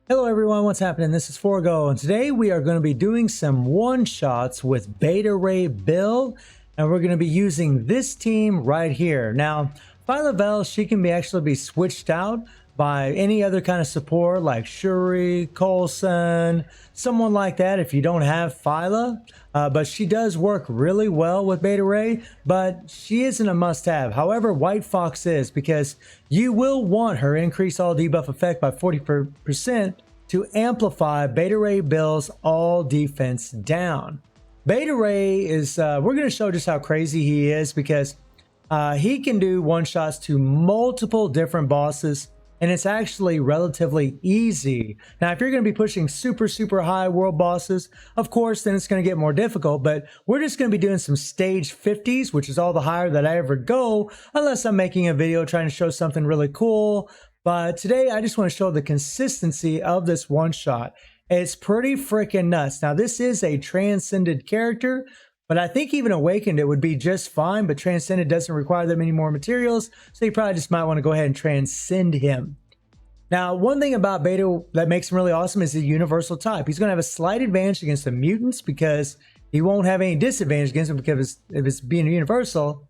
Hello everyone, what's happening? This is Forgo, and today we are going to be doing some one-shots with Beta Ray Bill, and we're going to be using this team right here. Now, Phyla, she can actually be switched out by any other kind of support like Shuri, Coulson, someone like that if you don't have Phyla. But she does work really well with Beta Ray, but she isn't a must-have. However, White Fox is, because you will want her increase all debuff effect by 40% to amplify Beta Ray Bill's all defense down. Beta Ray is, we're going to show just how crazy he is, because he can do one-shots to multiple different bosses, and it's actually relatively easy. Now, if you're going to be pushing super high world bosses, of course, then it's going to get more difficult, but we're just going to be doing some stage 50s, which is all the higher that I ever go, unless I'm making a video trying to show something really cool. But today, I just want to show the consistency of this one-shot. It's pretty freaking nuts. Now, this is a transcended character, but I think even Awakened, it would be just fine, but Transcended doesn't require that many more materials, so you probably just might want to go ahead and transcend him. Now, one thing about Beta that makes him really awesome is the universal type. He's going to have a slight advantage against the mutants because he won't have any disadvantage against them because of it's being universal.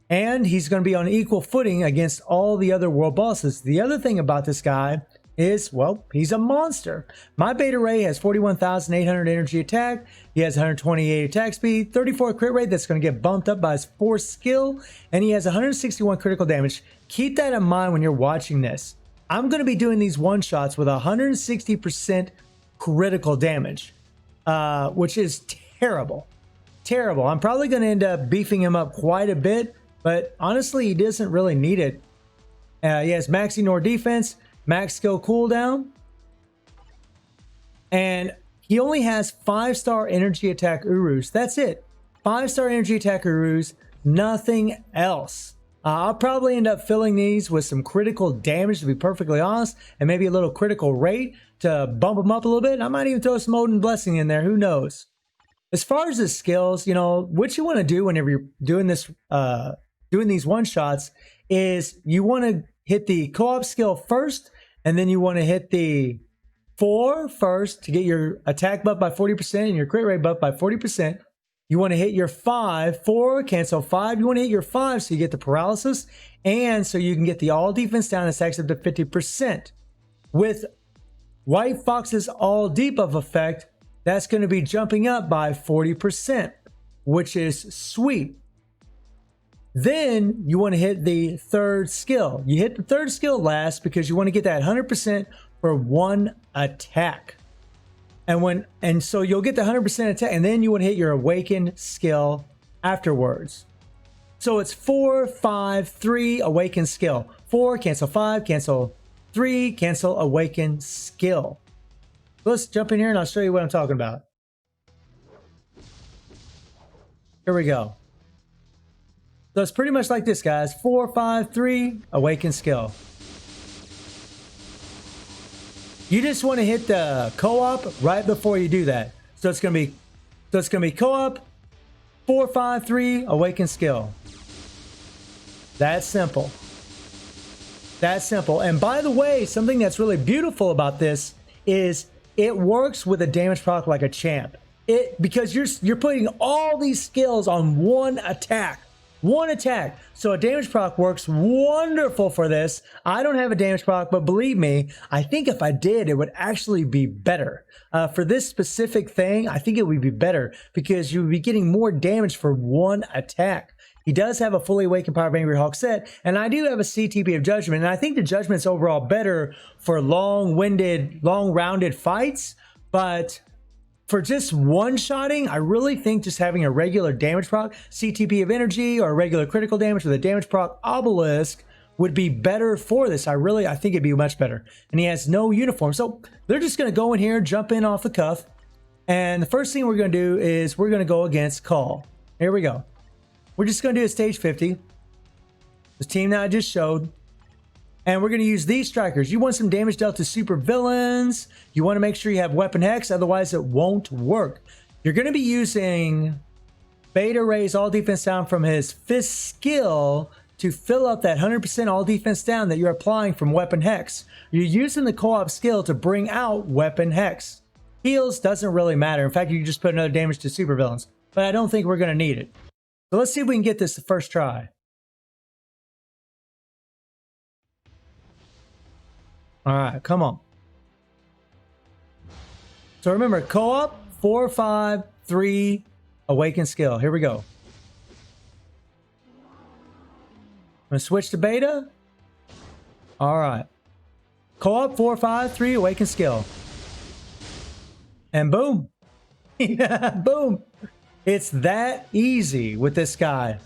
And he's going to be on equal footing against all the other world bosses. The other thing about this guy is, well, he's a monster. My Beta Ray has 41,800 energy attack. He has 128 attack speed, 34 crit rate that's going to get bumped up by his 4th skill, and he has 161 critical damage. Keep that in mind when you're watching this. I'm going to be doing these one-shots with 160% critical damage, which is terrible. Terrible. I'm probably going to end up beefing him up quite a bit, but honestly, he doesn't really need it. He has max ignore defense, max skill cooldown, and he only has 5-star energy attack Urus. That's it. 5-star energy attack Urus, nothing else. I'll probably end up filling these with some critical damage, to be perfectly honest, and maybe a little critical rate to bump them up a little bit. I might even throw some Odin Blessing in there. Who knows? As far as the skills, you know, what you want to do whenever you're doing this, doing these one-shots is you want to hit the co-op skill first, and then you want to hit the 4 first to get your attack buff by 40% and your crit rate buff by 40%. You want to hit your 4, cancel 5. You want to hit your 5 so you get the paralysis, and so you can get the all defense down and stacks up to 50%. With White Fox's all debuff effect, that's going to be jumping up by 40%, which is sweet. Then you want to hit the 3rd skill. You hit the 3rd skill last because you want to get that 100% for one attack. And so you'll get the 100% attack, and then you want to hit your Awaken skill afterwards. So it's 4, 5, 3, Awaken skill. 4, cancel 5, cancel 3, cancel Awaken skill. Let's jump in here and I'll show you what I'm talking about. Here we go. So it's pretty much like this, guys. 4, 5, 3, Awaken skill. You just want to hit the co-op right before you do that. So it's gonna be co-op, 4, 5, 3, Awaken skill. That's simple. That's simple. And by the way, something that's really beautiful about this is it works with a damage proc like a champ. Because you're putting all these skills on one attack. One attack. So a damage proc works wonderful for this. I don't have a damage proc, but believe me, I think if I did, it would actually be better. For this specific thing, I think it would be better because you would be getting more damage for one attack. He does have a fully awakened Power of Angry Hawk set, and I do have a CTP of Judgment, and I think the Judgment's overall better for long-winded, long-rounded fights, but for just one-shotting, I really think just having a regular damage proc, CTP of Energy, or regular critical damage with a damage proc Obelisk would be better for this. I think it'd be much better. And he has no uniform. So they're just going to go in here, jump in off the cuff. And the first thing we're going to do is we're going to go against Call. Here we go. We're just going to do a stage 50. The team that I just showed. And we're going to use these strikers. You want some damage dealt to super villains. You want to make sure you have weapon hex, otherwise it won't work. You're going to be using Beta Ray's all defense down from his 5th skill to fill up that 100% all defense down that you're applying from Weapon Hex. You're using the co-op skill to bring out Weapon Hex. Heals doesn't really matter. In fact, you can just put another damage to supervillains, but I don't think we're going to need it. So let's see if we can get this the first try. All right, come on. So remember, co-op, 4, 5, 3, awaken skill. Here we go. I'm going to switch to beta. All right. Co-op, 4, 5, 3, awaken skill. And boom. Yeah, boom. It's that easy with this guy.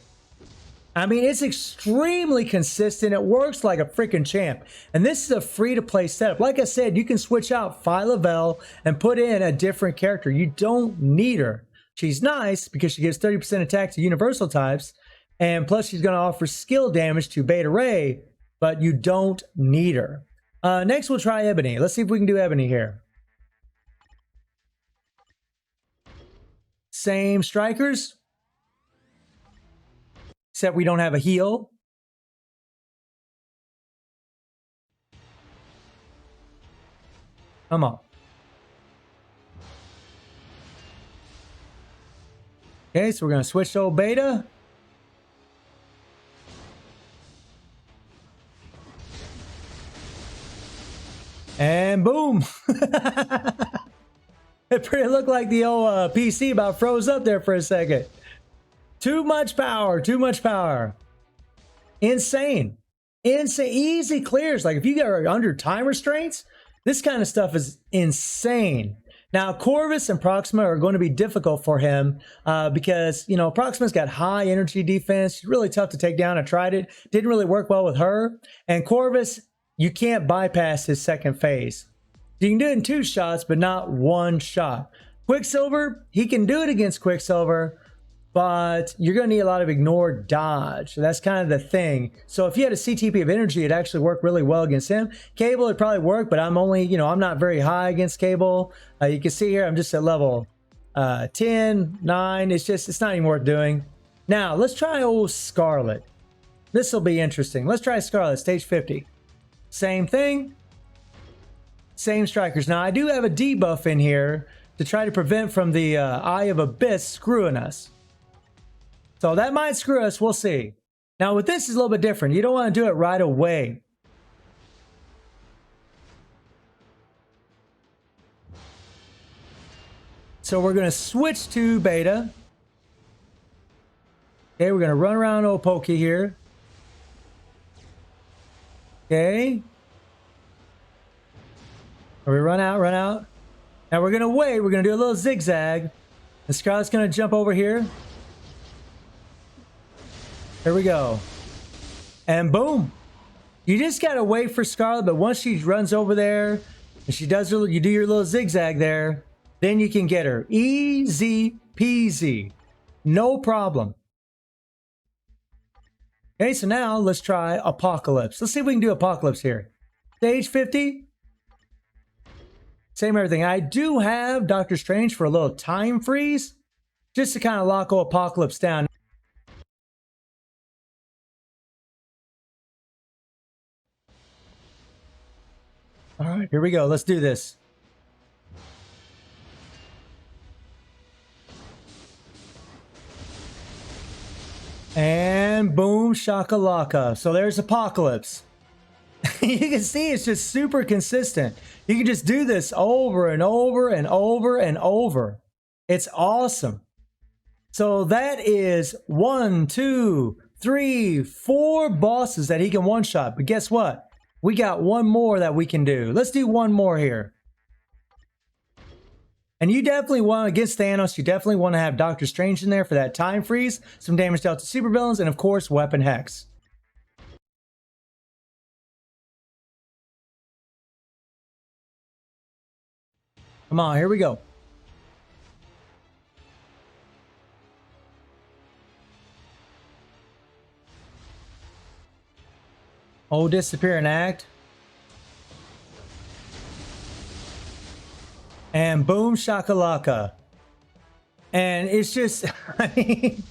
I mean, it's extremely consistent. It works like a freaking champ. And this is a free-to-play setup. Like I said, you can switch out Phyla-Vell and put in a different character. You don't need her. She's nice because she gives 30% attack to universal types. And plus, she's going to offer skill damage to Beta Ray, but you don't need her. Next, we'll try Ebony. Let's see if we can do Ebony here. Same strikers. Except we don't have a heal. Come on. Okay, so we're going to switch to old beta. And boom. It pretty looked like the old PC about froze up there for a second. Too much power, too much power. Insane. Insane. Easy clears. Like if you get under time restraints, this kind of stuff is insane. Now, Corvus and Proxima are going to be difficult for him because, you know, Proxima's got high energy defense. She's really tough to take down. I tried it. Didn't really work well with her. And Corvus, you can't bypass his second phase. You can do it in 2 shots, but not 1 shot. Quicksilver, he can do it against Quicksilver, but you're going to need a lot of ignored dodge. So that's kind of the thing. So if you had a CTP of energy, it actually worked really well against him. Cable, it probably worked, but I'm only, you know, I'm not very high against Cable. You can see here, I'm just at level 10, 9. It's not even worth doing. Now, let's try old Scarlet. This will be interesting. Let's try Scarlet, stage 50. Same thing. Same strikers. Now, I do have a debuff in here to try to prevent from the Eye of Abyss screwing us. So that might screw us. We'll see. Now, with this is a little bit different. You don't want to do it right away. So we're going to switch to beta. Okay, we're going to run around old Pokey here. Okay. We run out, run out. Now we're going to wait. We're going to do a little zigzag. And Scarlet's going to jump over here. Here we go. And boom. You just got to wait for Scarlet, but once she runs over there and she does her, you do your little zigzag there, then you can get her. Easy peasy. No problem. Okay, so now let's try Apocalypse. Let's see if we can do Apocalypse here. Stage 50. Same everything. I do have Doctor Strange for a little time freeze, just to kind of lock Apocalypse down. All right, here we go. Let's do this. And boom, shakalaka. So there's Apocalypse. You can see it's just super consistent. You can just do this over and over and over and over. It's awesome. So that is 1, 2, 3, 4 bosses that he can one-shot. But guess what? We got one more that we can do. Let's do one more here. And you definitely want, against Thanos, you definitely want to have Doctor Strange in there for that time freeze, some damage dealt to supervillains, and of course, Weapon Hex. Come on, here we go. Oh, disappear and act. And boom, shakalaka. And it's just, I mean,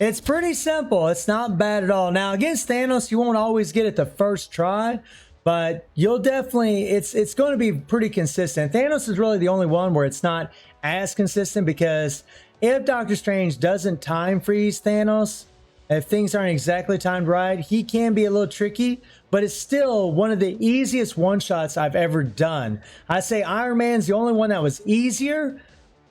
It's pretty simple. It's not bad at all. Now, against Thanos, you won't always get it the first try, but you'll definitely, it's going to be pretty consistent. Thanos is really the only one where it's not as consistent, because if Doctor Strange doesn't time freeze Thanos, if things aren't exactly timed right, he can be a little tricky, but it's still one of the easiest one-shots I've ever done. I say Iron Man's the only one that was easier,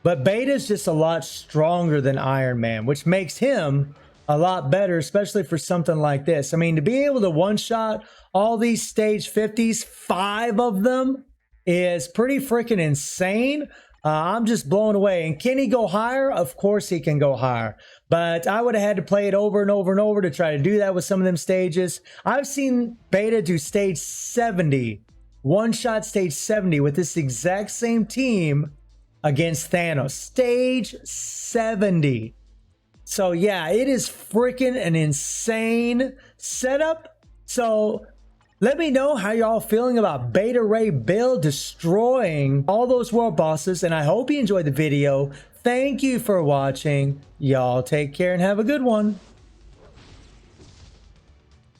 but Beta's just a lot stronger than Iron Man, which makes him a lot better, especially for something like this. I mean, to be able to one-shot all these stage 50s, 5 of them, is pretty freaking insane. I'm just blown away. And can he go higher? Of course he can go higher. But I would have had to play it over and over and over to try to do that with some of them stages. I've seen Beta do stage 70, one-shot stage 70 with this exact same team against Thanos. Stage 70. So yeah, it is freaking an insane setup. So let me know how y'all feeling about Beta Ray Bill destroying all those world bosses, and I hope you enjoyed the video. Thank you for watching. Y'all take care and have a good one.